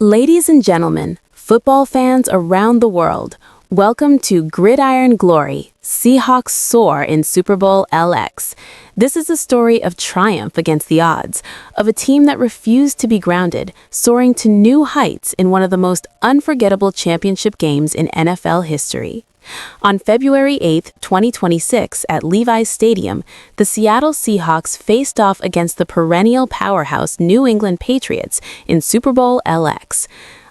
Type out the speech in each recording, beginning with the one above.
Ladies and gentlemen, football fans around the world, welcome to Gridiron Glory, Seahawks Soar in Super Bowl LX. This is a story of triumph against the odds, of a team that refused to be grounded, soaring to new heights in one of the most unforgettable championship games in NFL history. On February 8, 2026, at Levi's Stadium, the Seattle Seahawks faced off against the perennial powerhouse New England Patriots in Super Bowl LX.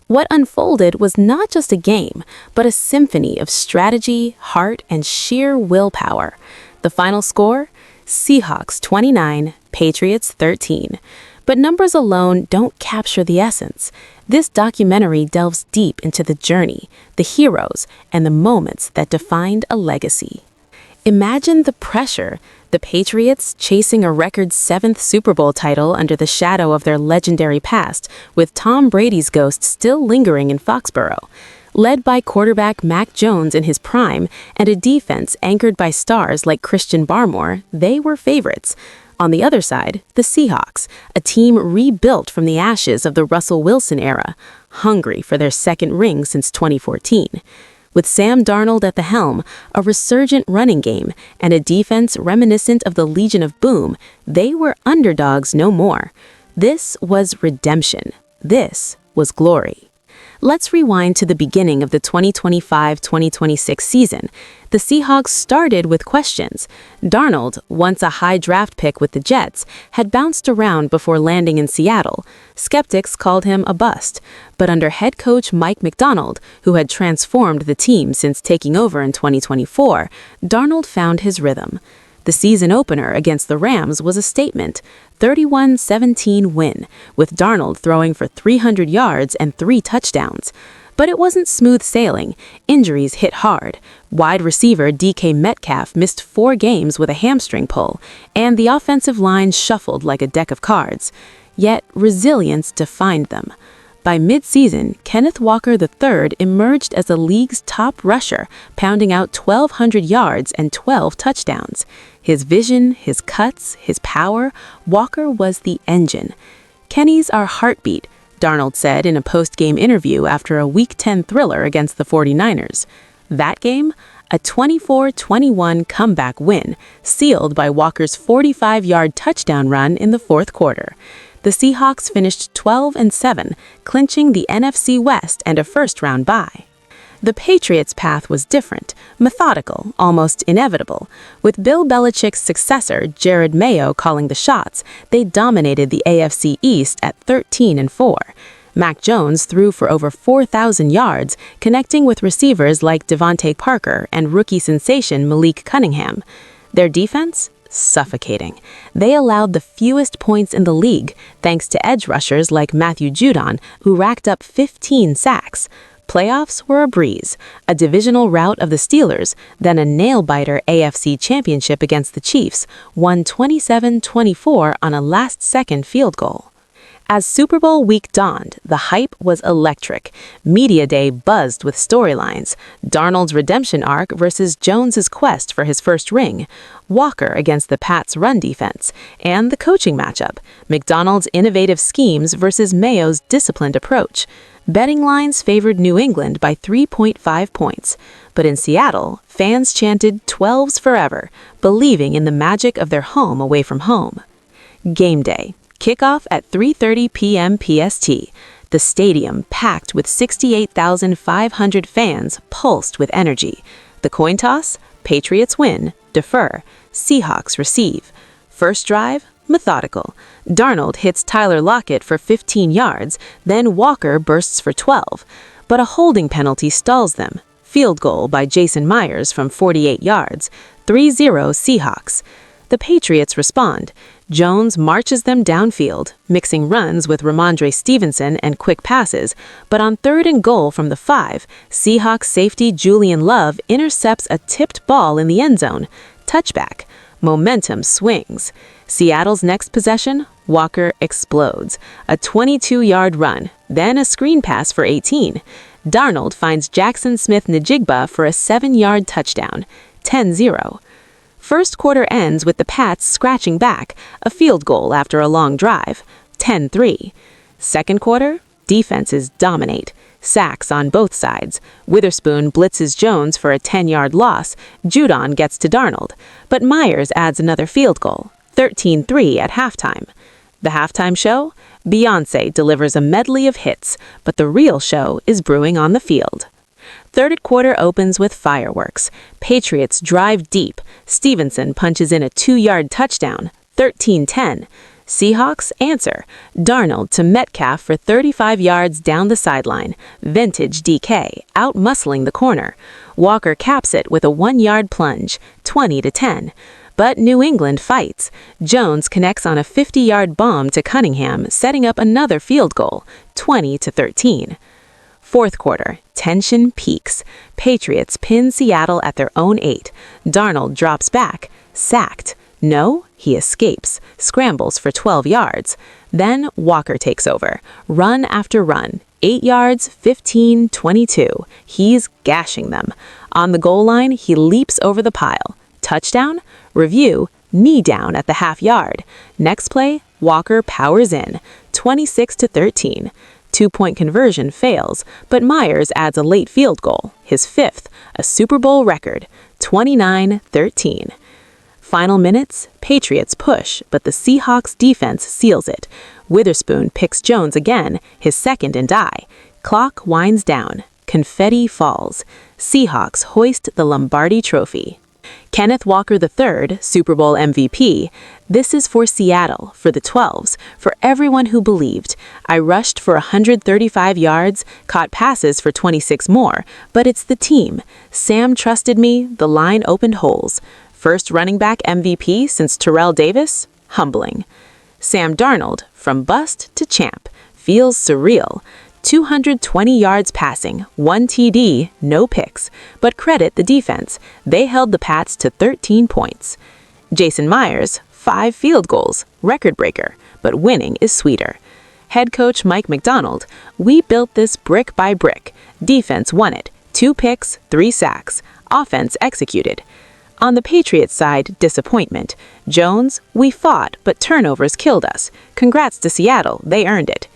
What unfolded was not just a game, but a symphony of strategy, heart, and sheer willpower. The final score? Seahawks 29, Patriots 13. But numbers alone don't capture the essence. This documentary delves deep into the journey, the heroes, and the moments that defined a legacy. Imagine the pressure, the Patriots chasing a record 7th Super Bowl title under the shadow of their legendary past, with Tom Brady's ghost still lingering in Foxborough. Led by quarterback Mac Jones in his prime and a defense anchored by stars like Christian Barmore, they were favorites. On the other side, the Seahawks, a team rebuilt from the ashes of the Russell Wilson era, hungry for their second ring since 2014. With Sam Darnold at the helm, a resurgent running game, and a defense reminiscent of the Legion of Boom, they were underdogs no more. This was redemption. This was glory. Let's rewind to the beginning of the 2025-2026 season. The Seahawks started with questions. Darnold, once a high draft pick with the Jets, had bounced around before landing in Seattle. Skeptics called him a bust. But under head coach Mike Macdonald, who had transformed the team since taking over in 2024, Darnold found his rhythm. The season opener against the Rams was a statement, 31-17 win, with Darnold throwing for 300 yards and 3 touchdowns. But it wasn't smooth sailing. Injuries hit hard. Wide receiver DK Metcalf missed 4 games with a hamstring pull, and the offensive line shuffled like a deck of cards. Yet resilience defined them. By mid-season, Kenneth Walker III emerged as the league's top rusher, pounding out 1,200 yards and 12 touchdowns. His vision, his cuts, his power, Walker was the engine. "Kenny's our heartbeat," Darnold said in a post-game interview after a Week 10 thriller against the 49ers. That game? A 24-21 comeback win, sealed by Walker's 45-yard touchdown run in the fourth quarter. The Seahawks finished 12-7, clinching the NFC West and a first-round bye. The Patriots' path was different, methodical, almost inevitable. With Bill Belichick's successor, Jared Mayo, calling the shots, they dominated the AFC East at 13-4. Mac Jones threw for over 4,000 yards, connecting with receivers like Devontae Parker and rookie sensation Malik Cunningham. Their defense? Suffocating. They allowed the fewest points in the league, thanks to edge rushers like Matthew Judon, who racked up 15 sacks. Playoffs were a breeze, a divisional rout of the Steelers, then a nail-biter AFC championship against the Chiefs, won 27-24 on a last-second field goal. As Super Bowl week dawned, the hype was electric. Media Day buzzed with storylines. Darnold's redemption arc versus Jones's quest for his first ring, Walker against the Pats' run defense, and the coaching matchup, Macdonald's innovative schemes versus Mayo's disciplined approach. Betting lines favored New England by 3.5 points. But in Seattle, fans chanted 12s forever, believing in the magic of their home away from home. Game day. Kickoff at 3:30 p.m. PST. The stadium packed with 68,500 fans pulsed with energy. The coin toss? Patriots win, defer. Seahawks receive. First drive? Methodical. Darnold hits Tyler Lockett for 15 yards, then Walker bursts for 12. But a holding penalty stalls them. Field goal by Jason Myers from 48 yards. 3-0 Seahawks. The Patriots respond. Jones marches them downfield, mixing runs with Ramondre Stevenson and quick passes, but on 3rd and goal from the 5, Seahawks safety Julian Love intercepts a tipped ball in the end zone. Touchback. Momentum swings. Seattle's next possession, Walker explodes. A 22-yard run, then a screen pass for 18. Darnold finds Jackson Smith-Njigba for a 7-yard touchdown. 10-0. First quarter ends with the Pats scratching back, a field goal after a long drive, 10-3. Second quarter, Defenses dominate. Sacks on both sides. Witherspoon blitzes Jones for a 10-yard loss. Judon gets to Darnold. But Myers adds another field goal. 13-3 at halftime. The halftime show? Beyoncé delivers a medley of hits, but the real show is brewing on the field. Third quarter opens with fireworks. Patriots drive deep. Stevenson punches in a 2-yard touchdown. 13-10. Seahawks answer. Darnold to Metcalf for 35 yards down the sideline. Vintage DK, out-muscling the corner. Walker caps it with a 1-yard plunge. 20-10. But New England fights. Jones connects on a 50-yard bomb to Cunningham, setting up another field goal. 20-13. Fourth quarter, tension peaks. Patriots pin Seattle at their own 8. Darnold drops back. Sacked. No, he escapes, scrambles for 12 yards. Then Walker takes over. Run after run. 8 yards, 15, 22. He's gashing them. On the goal line, he leaps over the pile. Touchdown? Review, knee down at the half-yard. Next play, Walker powers in. 26-13. 2-point conversion fails, but Myers adds a late field goal, his 5th, a Super Bowl record. 29-13. Final minutes, Patriots push, but the Seahawks defense seals it. Witherspoon picks Jones again, his 2nd and die. Clock winds down. Confetti falls. Seahawks hoist the Lombardi Trophy. Kenneth Walker III, Super Bowl MVP. This is for Seattle, for the 12s, for everyone who believed. I rushed for 135 yards, caught passes for 26 more, but it's the team. Sam trusted me, the line opened holes. First running back MVP since Terrell Davis? Humbling. Sam Darnold, from bust to champ, feels surreal. 220 yards passing, 1 TD, no picks. But credit the defense. They held the Pats to 13 points. Jason Myers, 5 field goals, record breaker, but winning is sweeter. Head coach Mike McDonald, we built this brick by brick. Defense won it. 2 picks, 3 sacks. Offense executed. On the Patriots side, disappointment. Jones, we fought, but turnovers killed us. Congrats to Seattle, they earned it.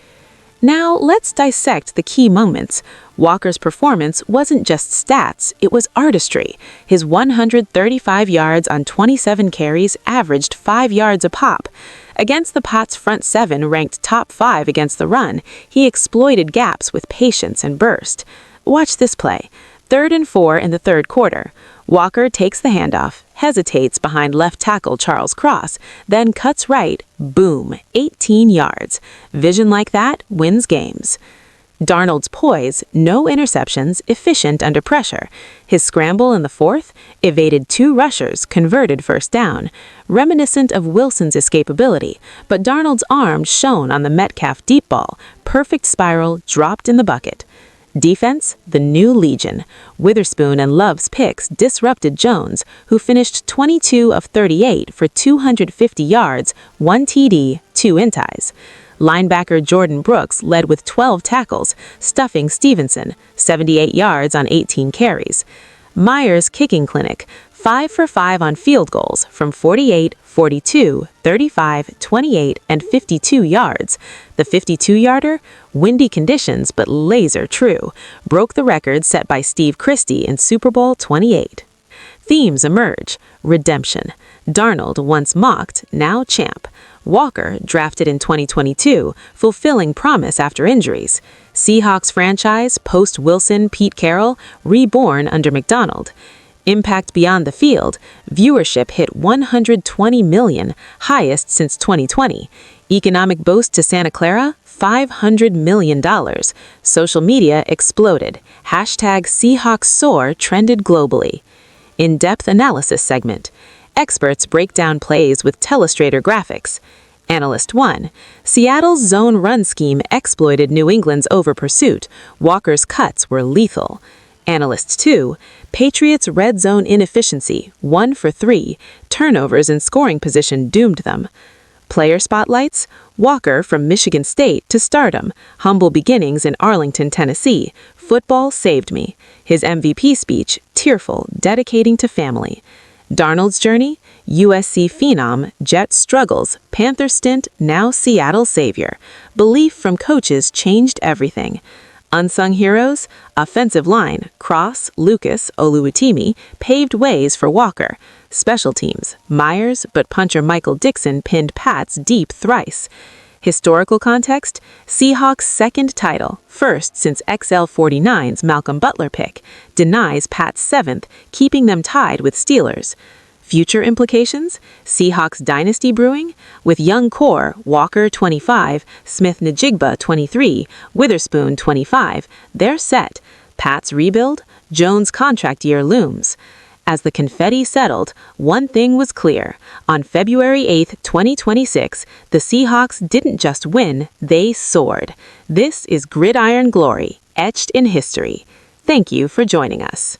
Now, let's dissect the key moments. Walker's performance wasn't just stats, it was artistry. His 135 yards on 27 carries averaged 5 yards a pop. Against the Pats' front 7 ranked top 5 against the run, he exploited gaps with patience and burst. Watch this play. 3rd and 4 in the third quarter. Walker takes the handoff, hesitates behind left tackle Charles Cross, then cuts right, boom, 18 yards. Vision like that wins games. Darnold's poise, no interceptions, efficient under pressure. His scramble in the 4th, evaded 2 rushers, converted first down. Reminiscent of Wilson's escapability, but Darnold's arm shone on the Metcalf deep ball, perfect spiral, dropped in the bucket. Defense, the new legion. Witherspoon and Love's picks disrupted Jones, who finished 22 of 38 for 250 yards, 1 TD, 2 inties. Linebacker Jordan Brooks led with 12 tackles, stuffing Stevenson, 78 yards on 18 carries. Myers' kicking clinic, 5 for 5 on field goals from 48, 42, 35, 28, and 52 yards. The 52-yarder, windy conditions but laser true, broke the record set by Steve Christie in Super Bowl 28. Themes emerge. Redemption. Darnold, once mocked, now champ. Walker, drafted in 2022, fulfilling promise after injuries. Seahawks franchise, post-Wilson, Pete Carroll, reborn under McDonald. Impact beyond the field, viewership hit 120 million, highest since 2020. Economic boost to Santa Clara, $500 million. Social media exploded. Hashtag Seahawks Soar trended globally. In-depth analysis segment. Experts break down plays with telestrator graphics. Analyst 1. Seattle's zone run scheme exploited New England's over-pursuit. Walker's cuts were lethal. Analyst 2. Patriots' red zone inefficiency, 1 for 3. Turnovers in scoring position doomed them. Player spotlights. Walker from Michigan State to stardom. Humble beginnings in Arlington, Tennessee. Football saved me. His MVP speech, tearful, dedicating to family. Darnold's journey. USC phenom, Jet struggles, Panther stint, now Seattle savior. Belief from coaches changed everything. Unsung heroes, offensive line, Cross, Lucas, Oluwatimi, paved ways for Walker. Special teams, Myers, but puncher Michael Dixon pinned Pats deep thrice. Historical context, Seahawks' second title, first since XL49's Malcolm Butler pick, denies Pat's seventh, keeping them tied with Steelers. Future implications, Seahawks dynasty brewing, with young core, Walker 25, Smith-Njigba 23, Witherspoon 25, they're set. Pat's rebuild, Jones' contract year looms. As the confetti settled, one thing was clear. On February 8, 2026, the Seahawks didn't just win, they soared. This is Gridiron Glory, etched in history. Thank you for joining us.